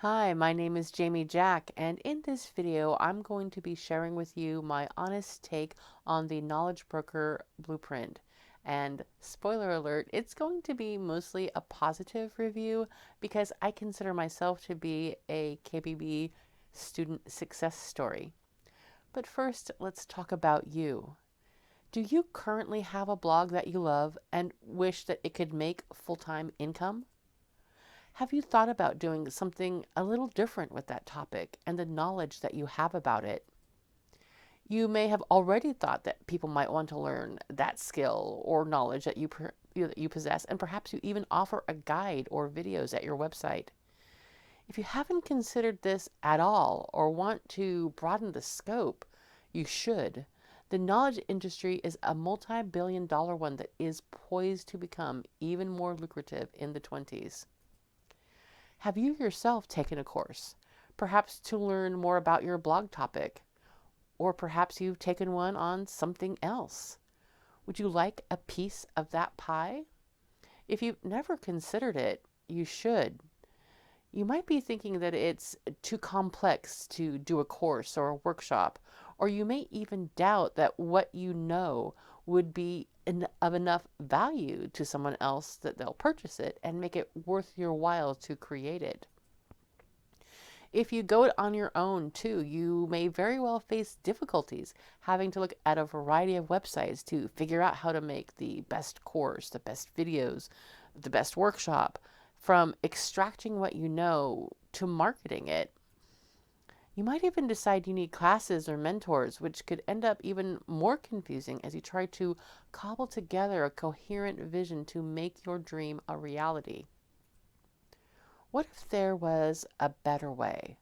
Hi, my name is Brydone-Jack, and in this video, I'm going to be sharing with you my honest take on the Knowledge Broker Blueprint. And spoiler alert, it's going to be mostly a positive review because I consider myself to be a KBB student success story. But first, let's talk about you. Do you currently have a blog that you love and wish that it could make full-time income? Have you thought about doing something a little different with that topic and the knowledge that you have about it? You may have already thought that people might want to learn that skill or knowledge that you possess, and perhaps you even offer a guide or videos at your website. If you haven't considered this at all or want to broaden the scope, you should. The knowledge industry is a multi-billion-dollar one that is poised to become even more lucrative in the 20s. Have you yourself taken a course, perhaps to learn more about your blog topic? Or perhaps you've taken one on something else. Would you like a piece of that pie? If you've never considered it, you should. You might be thinking that it's too complex to do a course or a workshop, or you may even doubt that what you know would be of enough value to someone else that they'll purchase it and make it worth your while to create it. If you go it on your own too, you may very well face difficulties having to look at a variety of websites to figure out how to make the best course, the best videos, the best workshop, from extracting what you know to marketing it. You might even decide you need classes or mentors, which could end up even more confusing as you try to cobble together a coherent vision to make your dream a reality. What if there was a better way?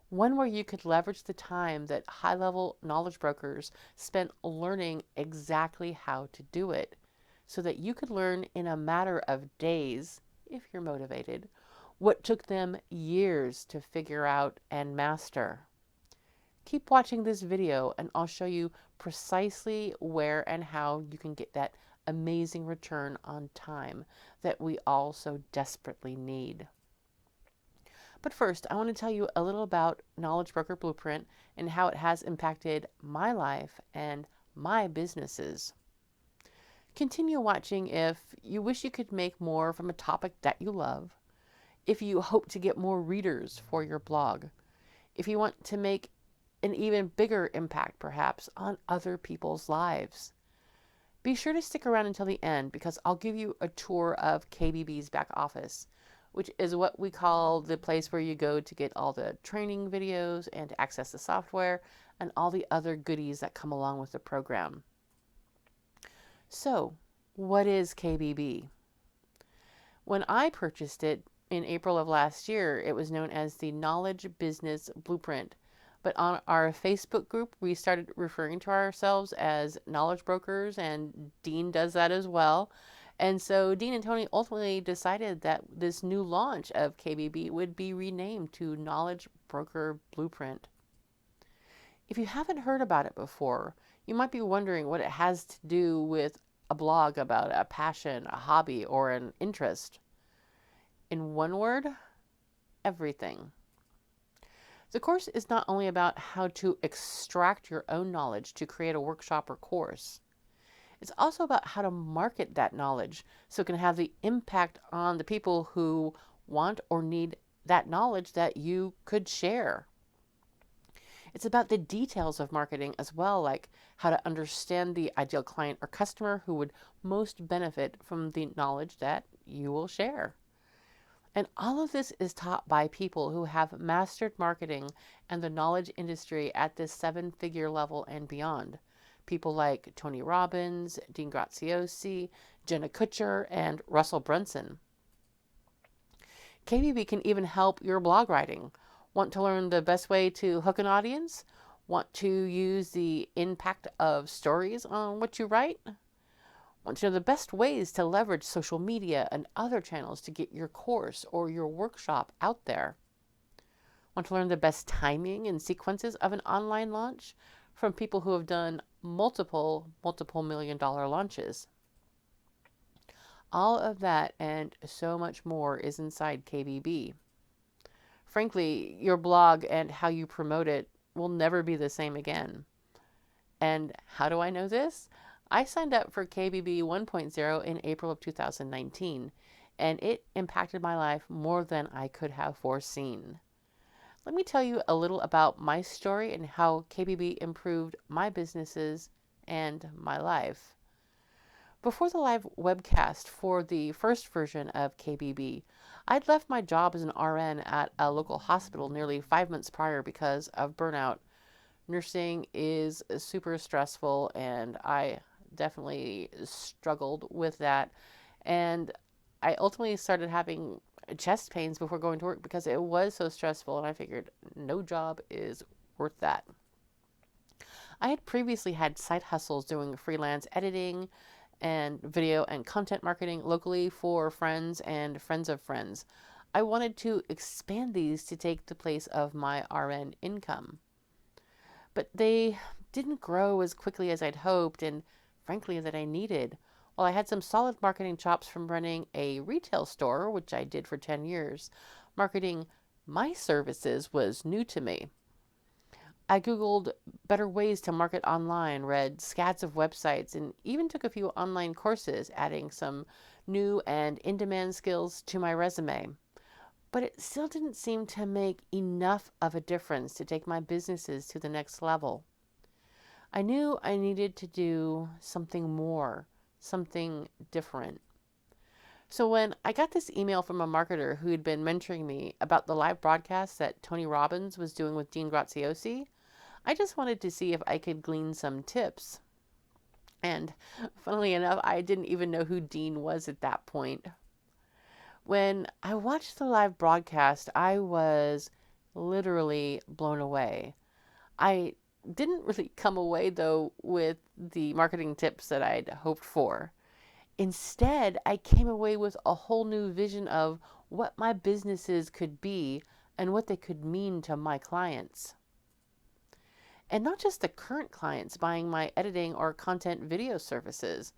One where you could leverage the time that high level knowledge brokers spent learning exactly how to do it, so that you could learn in a matter of days, if you're motivated, what took them years to figure out and master. Keep watching this video and I'll show you precisely where and how you can get that amazing return on time that we all so desperately need. But first, I want to tell you a little about Knowledge Broker Blueprint and how it has impacted my life and my businesses. Continue watching if you wish you could make more from a topic that you love, if you hope to get more readers for your blog, if you want to make an even bigger impact perhaps on other people's lives. Be sure to stick around until the end because I'll give you a tour of KBB's back office, which is what we call the place where you go to get all the training videos and to access the software and all the other goodies that come along with the program. So, what is KBB? When I purchased it in April of last year, it was known as the Knowledge Business Blueprint. But on our Facebook group, we started referring to ourselves as knowledge brokers, and Dean does that as well. And so Dean and Tony ultimately decided that this new launch of KBB would be renamed to Knowledge Broker Blueprint. If you haven't heard about it before, you might be wondering what it has to do with a blog about a passion, a hobby, or an interest. In one word, everything. The course is not only about how to extract your own knowledge to create a workshop or course. It's also about how to market that knowledge so it can have the impact on the people who want or need that knowledge that you could share. It's about the details of marketing as well, like how to understand the ideal client or customer who would most benefit from the knowledge that you will share. And all of this is taught by people who have mastered marketing and the knowledge industry at this 7-figure level and beyond. People like Tony Robbins, Dean Graziosi, Jenna Kutcher, and Russell Brunson. KBB can even help your blog writing. Want to learn the best way to hook an audience? Want to use the impact of stories on what you write? Want to know the best ways to leverage social media and other channels to get your course or your workshop out there? Want to learn the best timing and sequences of an online launch from people who have done multiple $1 million launches? All of that and so much more is inside KBB. Frankly, your blog and how you promote it will never be the same again. And how do I know this? I signed up for KBB 1.0 in April of 2019, and it impacted my life more than I could have foreseen. Let me tell you a little about my story and how KBB improved my businesses and my life. Before the live webcast for the first version of KBB, I'd left my job as an RN at a local hospital nearly 5 months prior because of burnout. Nursing is super stressful, and I definitely struggled with that. And I ultimately started having chest pains before going to work because it was so stressful, and I figured no job is worth that. I had previously had side hustles doing freelance editing and video and content marketing locally for friends and friends of friends. I wanted to expand these to take the place of my RN income. But they didn't grow as quickly as I'd hoped and frankly that I needed. While I had some solid marketing chops from running a retail store, which I did for 10 years, marketing my services was new to me. I Googled better ways to market online, read scads of websites, and even took a few online courses, adding some new and in demand skills to my resume. But it still didn't seem to make enough of a difference to take my businesses to the next level. I knew I needed to do something more, something different. So when I got this email from a marketer who had been mentoring me about the live broadcast that Tony Robbins was doing with Dean Graziosi, I just wanted to see if I could glean some tips. And funnily enough, I didn't even know who Dean was at that point. When I watched the live broadcast, I was literally blown away. I didn't really come away, though, with the marketing tips that I'd hoped for. Instead, I came away with a whole new vision of what my businesses could be and what they could mean to my clients. And not just the current clients buying my editing or content and video services,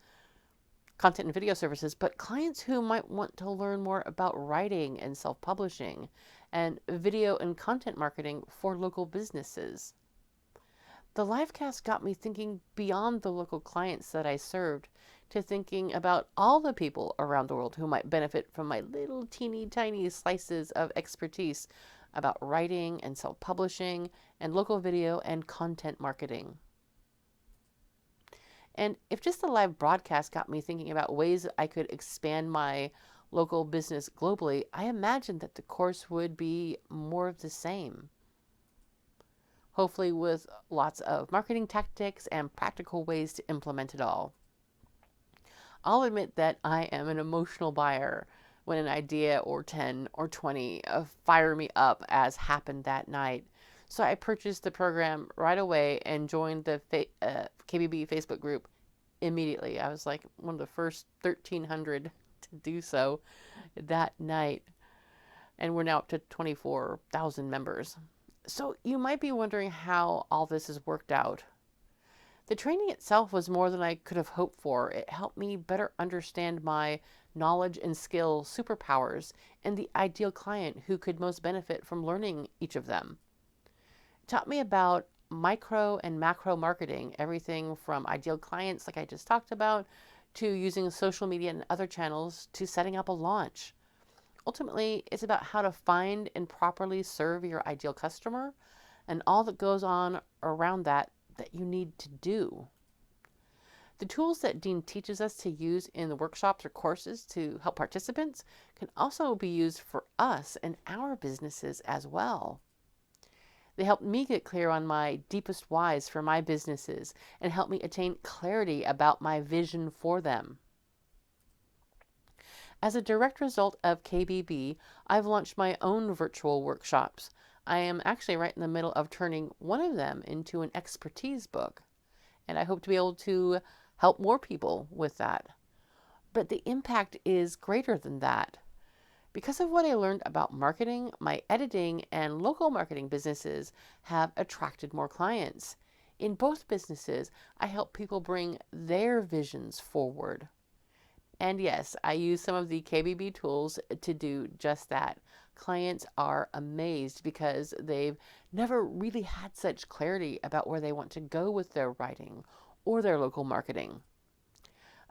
but clients who might want to learn more about writing and self-publishing and video and content marketing for local businesses. The livecast got me thinking beyond the local clients that I served to thinking about all the people around the world who might benefit from my little teeny tiny slices of expertise about writing and self-publishing and local video and content marketing. And if just the live broadcast got me thinking about ways I could expand my local business globally, I imagined that the course would be more of the same. Hopefully with lots of marketing tactics and practical ways to implement it all. I'll admit that I am an emotional buyer when an idea or 10 or 20 fire me up, as happened that night. So I purchased the program right away and joined the KBB Facebook group immediately. I was like one of the first 1,300 to do so that night. And we're now up to 24,000 members. So you might be wondering how all this has worked out. The training itself was more than I could have hoped for. It helped me better understand my knowledge and skill superpowers and the ideal client who could most benefit from learning each of them. It taught me about micro and macro marketing, everything from ideal clients, like I just talked about, to using social media and other channels to setting up a launch. Ultimately, it's about how to find and properly serve your ideal customer and all that goes on around that you need to do. The tools that Dean teaches us to use in the workshops or courses to help participants can also be used for us and our businesses as well. They helped me get clear on my deepest whys for my businesses and help me attain clarity about my vision for them. As a direct result of KBB, I've launched my own virtual workshops. I am actually right in the middle of turning one of them into an expertise book, and I hope to be able to help more people with that. But the impact is greater than that. Because of what I learned about marketing, my editing and local marketing businesses have attracted more clients. In both businesses, I help people bring their visions forward. And yes, I use some of the KBB tools to do just that. Clients are amazed because they've never really had such clarity about where they want to go with their writing or their local marketing.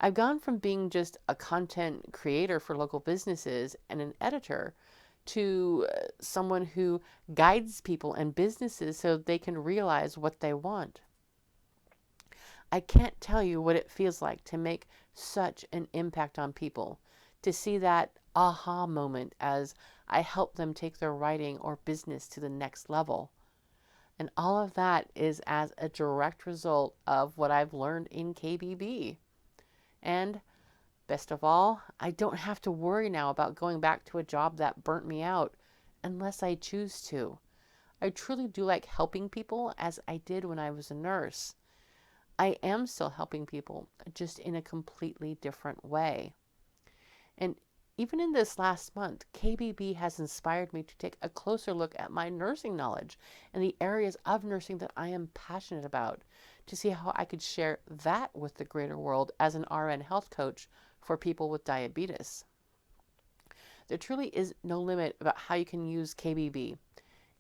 I've gone from being just a content creator for local businesses and an editor to someone who guides people and businesses so they can realize what they want. I can't tell you what it feels like to make such an impact on people, to see that aha moment as I help them take their writing or business to the next level. And all of that is as a direct result of what I've learned in KBB. And best of all, I don't have to worry now about going back to a job that burnt me out unless I choose to. I truly do like helping people as I did when I was a nurse. I am still helping people, just in a completely different way. And even in this last month, KBB has inspired me to take a closer look at my nursing knowledge and the areas of nursing that I am passionate about, to see how I could share that with the greater world as an RN health coach for people with diabetes. There truly is no limit about how you can use KBB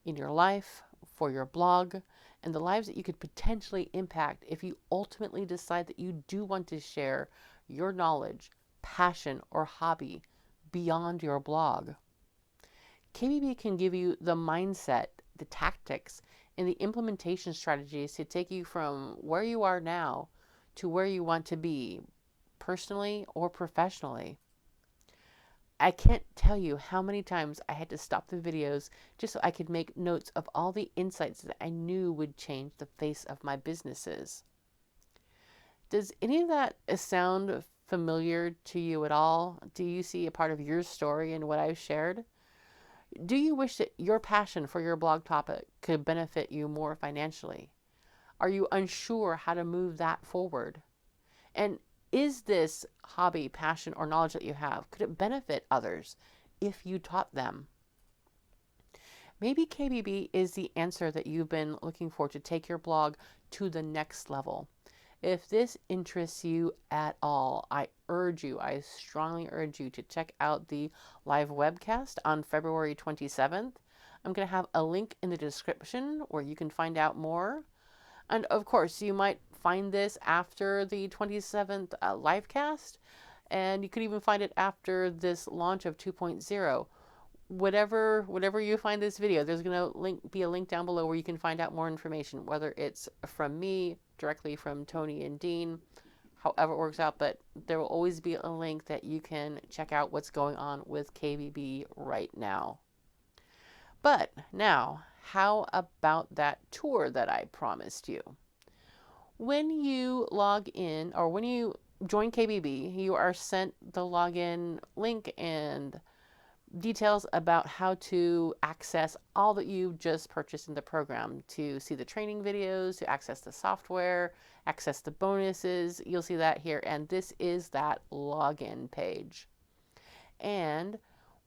in your life, for your blog, and the lives that you could potentially impact if you ultimately decide that you do want to share your knowledge, passion, or hobby beyond your blog. KBB can give you the mindset, the tactics, and the implementation strategies to take you from where you are now to where you want to be, personally or professionally. I can't tell you how many times I had to stop the videos just so I could make notes of all the insights that I knew would change the face of my businesses. Does any of that sound familiar to you at all? Do you see a part of your story in what I've shared? Do you wish that your passion for your blog topic could benefit you more financially? Are you unsure how to move that forward? And is this hobby, passion, or knowledge that you have, could it benefit others if you taught them? Maybe KBB is the answer that you've been looking for to take your blog to the next level. If this interests you at all, I strongly urge you to check out the live webcast on February 27th. I'm going to have a link in the description where you can find out more. And of course, you might find this after the 27th livecast, and you could even find it after this launch of 2.0. Whatever you find this video, there's going to be a link down below where you can find out more information, whether it's from me, directly from Tony and Dean, however it works out, but there will always be a link that you can check out what's going on with KBB right now. But now, how about that tour that I promised you? When you log in, or when you join KBB, you are sent the login link and details about how to access all that you just purchased in the program, to see the training videos, to access the software, access the bonuses. You'll see that here, and this is that login page. And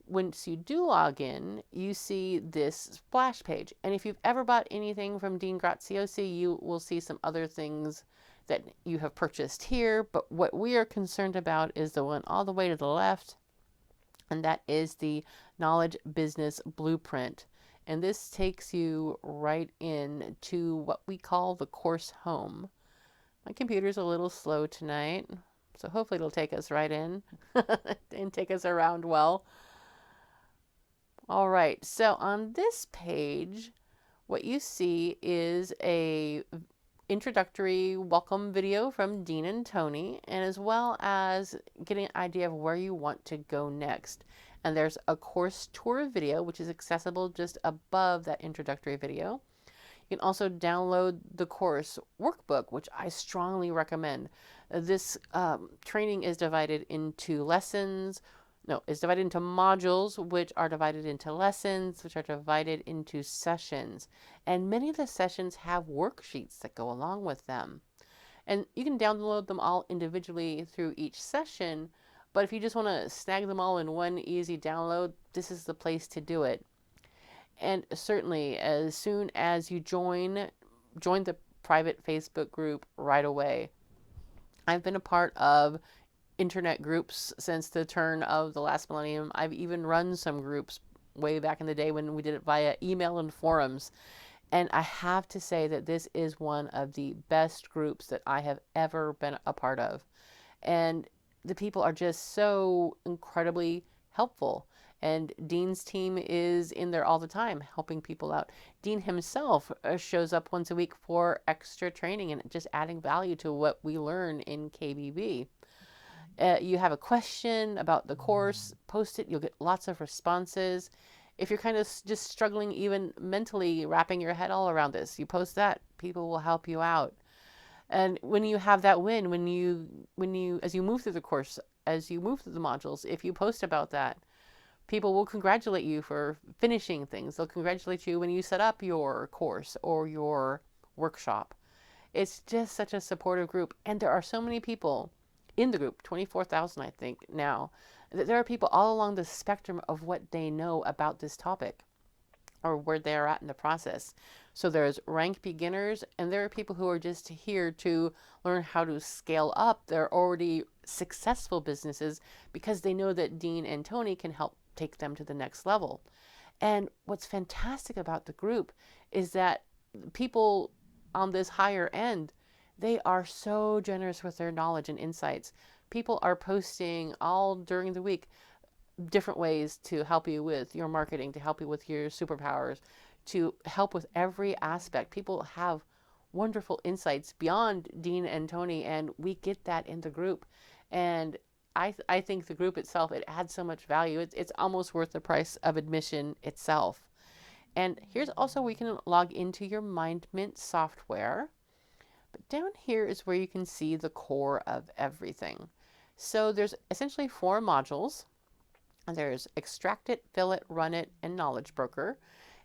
once you do log in, you see this splash page. And if you've ever bought anything from Dean Graziosi, you will see some other things that you have purchased here. But what we are concerned about is the one all the way to the left, and that is the Knowledge Business Blueprint. And this takes you right in to what we call the course home. My computer's a little slow tonight, so hopefully it'll take us right in and take us around well. All right, so on this page, what you see is a introductory welcome video from Dean and Tony, and as well as getting an idea of where you want to go next. And there's a course tour video, which is accessible just above that introductory video. You can also download the course workbook, which I strongly recommend. This training is divided into lessons. No, it's divided into modules, which are divided into lessons, which are divided into sessions. And many of the sessions have worksheets that go along with them. And you can download them all individually through each session, but if you just want to snag them all in one easy download, this is the place to do it. And certainly, as soon as you join the private Facebook group right away. I've been a part of internet groups since the turn of the last millennium. I've even run some groups way back in the day when we did it via email and forums. And I have to say that this is one of the best groups that I have ever been a part of. And the people are just so incredibly helpful. And Dean's team is in there all the time helping people out. Dean himself shows up once a week for extra training and just adding value to what we learn in KBB. You have a question about the course, post it. You'll get lots of responses. If you're kind of just struggling even mentally wrapping your head all around this, you post that. People will help you out. And when you have that win, as you move through the course, as you move through the modules, if you post about that, people will congratulate you for finishing things. They'll congratulate you when you set up your course or your workshop. It's just such a supportive group. And there are so many people in the group, 24,000, I think now, that there are people all along the spectrum of what they know about this topic or where they're at in the process. So there's rank beginners, and there are people who are just here to learn how to scale up their already successful businesses because they know that Dean and Tony can help take them to the next level. And what's fantastic about the group is that people on this higher end, they are so generous with their knowledge and insights. People are posting all during the week different ways to help you with your marketing, to help you with your superpowers, to help with every aspect. People have wonderful insights beyond Dean and Tony, and we get that in the group. And I think the group itself, it adds so much value. It's almost worth the price of admission itself. And here's also where you can log into your MindMint software. But down here is where you can see the core of everything. So there's essentially 4 modules. There's Extract It, Fill It, Run It, and Knowledge Broker.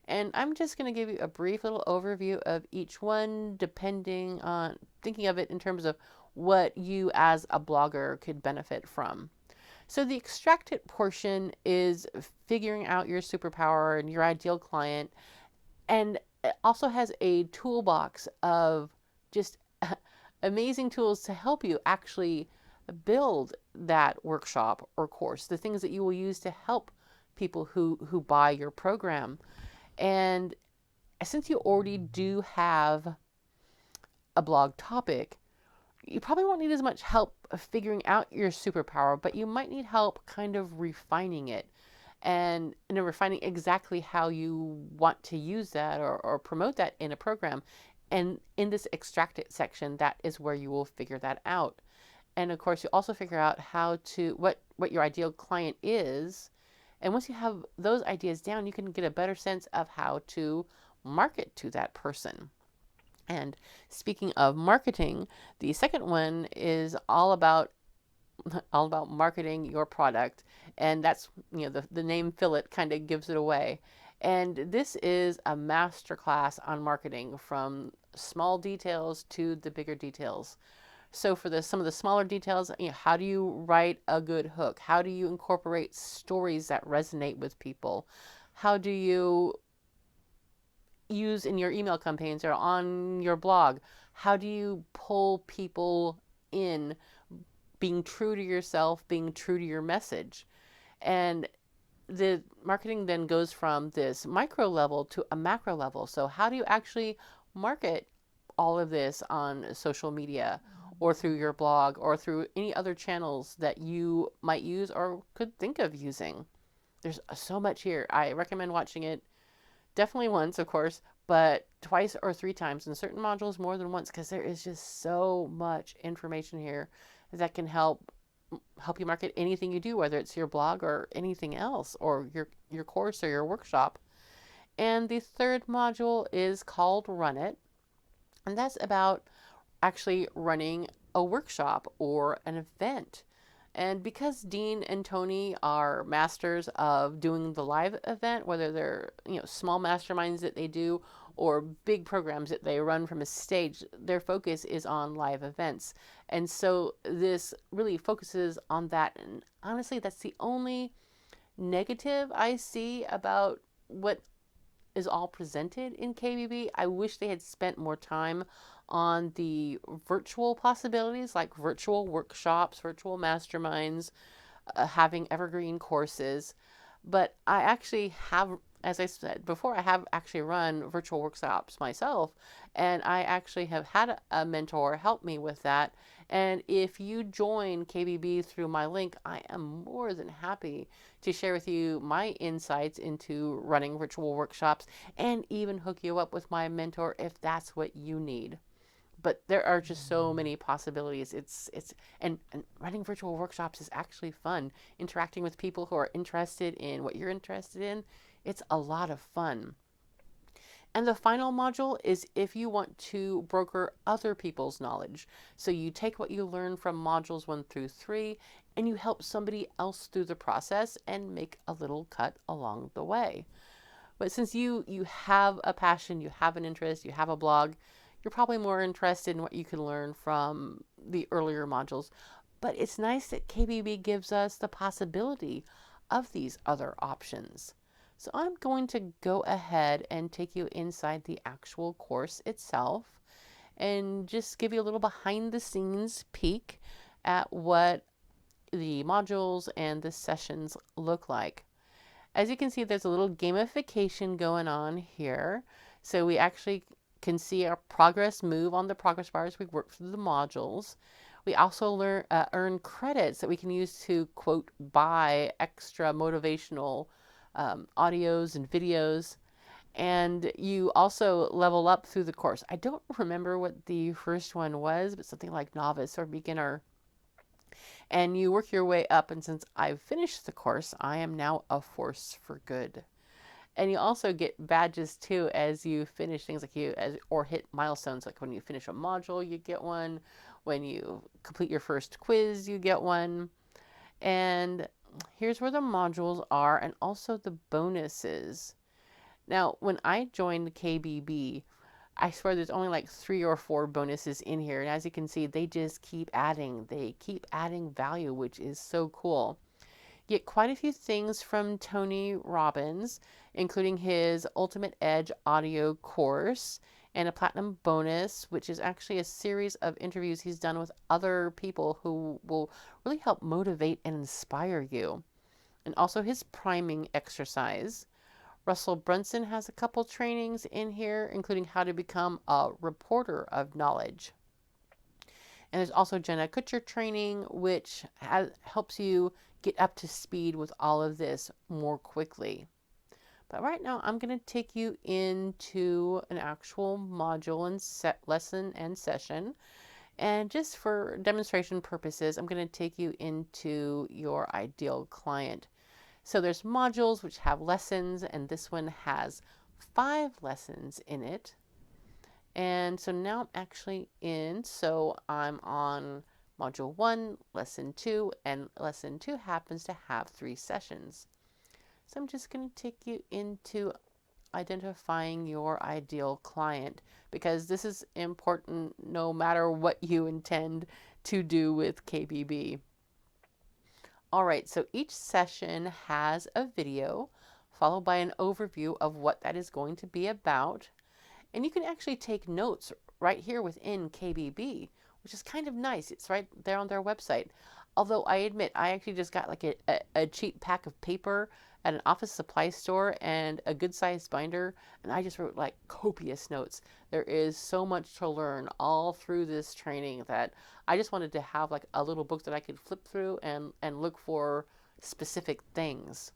And I'm just going to give you a brief little overview of each one, depending on thinking of it in terms of what you as a blogger could benefit from. So the Extract It portion is figuring out your superpower and your ideal client. And it also has a toolbox of just amazing tools to help you actually build that workshop or course, the things that you will use to help people who buy your program. And since you already do have a blog topic, you probably won't need as much help figuring out your superpower, but you might need help kind of refining it and refining exactly how you want to use that or promote that in a program. And in this Extract It section, that is where you will figure that out. And of course, you also figure out what your ideal client is. And once you have those ideas down, you can get a better sense of how to market to that person. And speaking of marketing, the second one is all about marketing your product. And that's, the name Fill It kind of gives it away. And this is a masterclass on marketing, from small details to the bigger details. So for some of the smaller details, how do you write a good hook? How do you incorporate stories that resonate with people? How do you use in your email campaigns or on your blog? How do you pull people in, being true to yourself, being true to your message? And the marketing then goes from this micro level to a macro level. So how do you actually market all of this on social media or through your blog or through any other channels that you might use or could think of using? There's so much here. I recommend watching it definitely once, of course, but twice or 3 times, in certain modules more than once, because there is just so much information here that can help you market anything you do, whether it's your blog or anything else, or your course or your workshop. And the third module is called Run It, and that's about actually running a workshop or an event. And because Dean and Tony are masters of doing the live event, whether they're small masterminds that they do or big programs that they run from a stage, their focus is on live events. And so this really focuses on that. And honestly, that's the only negative I see about what is all presented in KBB. I wish they had spent more time on the virtual possibilities, like virtual workshops, virtual masterminds, having evergreen courses. But I actually have, as I said before, I have actually run virtual workshops myself, and I actually have had a mentor help me with that. And if you join KBB through my link, I am more than happy to share with you my insights into running virtual workshops and even hook you up with my mentor if that's what you need. But there are just so many possibilities. And running virtual workshops is actually fun. Interacting with people who are interested in what you're interested in, it's a lot of fun. And the final module is if you want to broker other people's knowledge. So you take what you learn from modules 1 through 3 and you help somebody else through the process and make a little cut along the way. But since you have a passion, you have an interest, you have a blog, you're probably more interested in what you can learn from the earlier modules. But it's nice that KBB gives us the possibility of these other options. So I'm going to go ahead and take you inside the actual course itself and just give you a little behind the scenes peek at what the modules and the sessions look like. As you can see, there's a little gamification going on here. So we actually can see our progress move on the progress bar as we work through the modules. We also earn credits that we can use to, quote, buy extra motivational audios and videos. And you also level up through the course. I don't remember what the first one was, but something like novice or beginner. And you work your way up, and since I've finished the course, I am now a force for good. And you also get badges too as you finish things like or hit milestones. Like when you finish a module, you get one. When you complete your first quiz, you get one. And here's where the modules are and also the bonuses. Now, when I joined KBB, I swear there's only like 3 or 4 bonuses in here. And as you can see, they just keep adding. They keep adding value, which is so cool. Get quite a few things from Tony Robbins, including his Ultimate Edge audio course and a platinum bonus, which is actually a series of interviews he's done with other people who will really help motivate and inspire you. And also his priming exercise. Russell Brunson has a couple trainings in here, including how to become a reporter of knowledge. And there's also Jenna Kutcher training, which helps you get up to speed with all of this more quickly. But right now, I'm going to take you into an actual module and lesson and session. And just for demonstration purposes, I'm going to take you into your ideal client. So there's modules which have lessons, and this one has 5 lessons in it. And so now I'm actually so I'm on module 1, lesson 2, and lesson 2 happens to have 3 sessions. So I'm just going to take you into identifying your ideal client, because this is important no matter what you intend to do with KBB. All right, so each session has a video followed by an overview of what that is going to be about. And you can actually take notes right here within KBB, which is kind of nice. It's right there on their website. Although I admit, I actually just got like a cheap pack of paper at an office supply store and a good sized binder, and I just wrote like copious notes. There is so much to learn all through this training that I just wanted to have like a little book that I could flip through and look for specific things.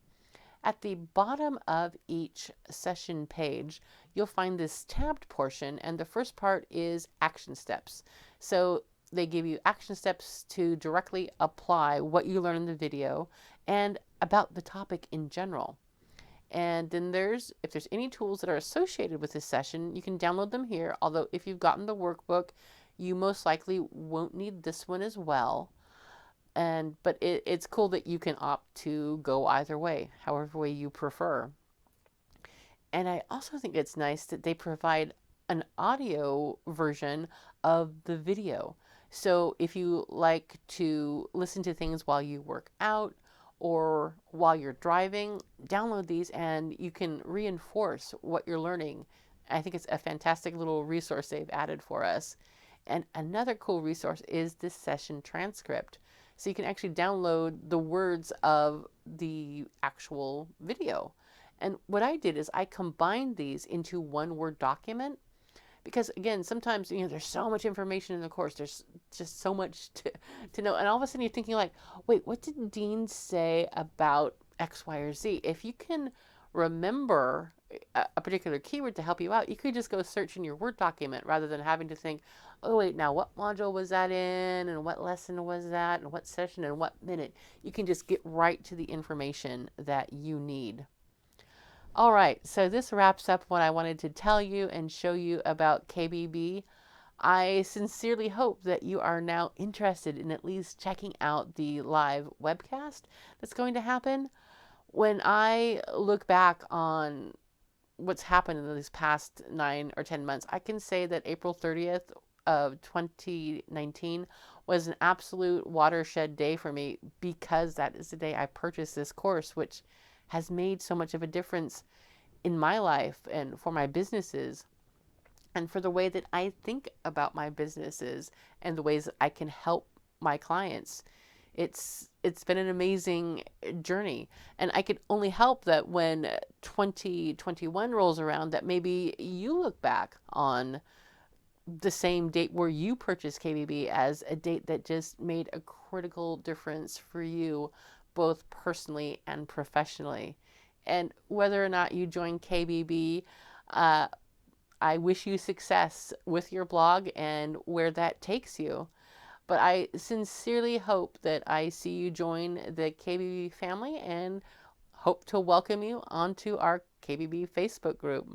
At the bottom of each session page, you'll find this tabbed portion, and the first part is action steps. So they give you action steps to directly apply what you learn in the video and about the topic in general. And then if there's any tools that are associated with this session, you can download them here. Although if you've gotten the workbook, you most likely won't need this one as well. But it's cool that you can opt to go either way, however way you prefer. And I also think it's nice that they provide an audio version of the video. So if you like to listen to things while you work out, or while you're driving, download these and you can reinforce what you're learning. I think it's a fantastic little resource they've added for us. And another cool resource is this session transcript. So you can actually download the words of the actual video. And what I did is I combined these into one Word document because again, sometimes there's so much information in the course. There's just so much to know, and all of a sudden you're thinking like, wait, what did Dean say about X, Y, or Z? If you can remember a particular keyword to help you out, you could just go search in your Word document rather than having to think, oh wait, now what module was that in, and what lesson was that, and what session, and what minute. You can just get right to the information that you need. All right, so this wraps up what I wanted to tell you and show you about KBB. I sincerely hope that you are now interested in at least checking out the live webcast that's going to happen. When I look back on what's happened in these past 9 or 10 months, I can say that April 30th of 2019 was an absolute watershed day for me because that is the day I purchased this course, which has made so much of a difference in my life and for my businesses and for the way that I think about my businesses and the ways that I can help my clients. It's been an amazing journey, and I could only hope that when 2021 rolls around that maybe you look back on the same date where you purchased KBB as a date that just made a critical difference for you, both personally and professionally. And whether or not you join KBB, I wish you success with your blog and where that takes you. But I sincerely hope that I see you join the KBB family and hope to welcome you onto our KBB Facebook group.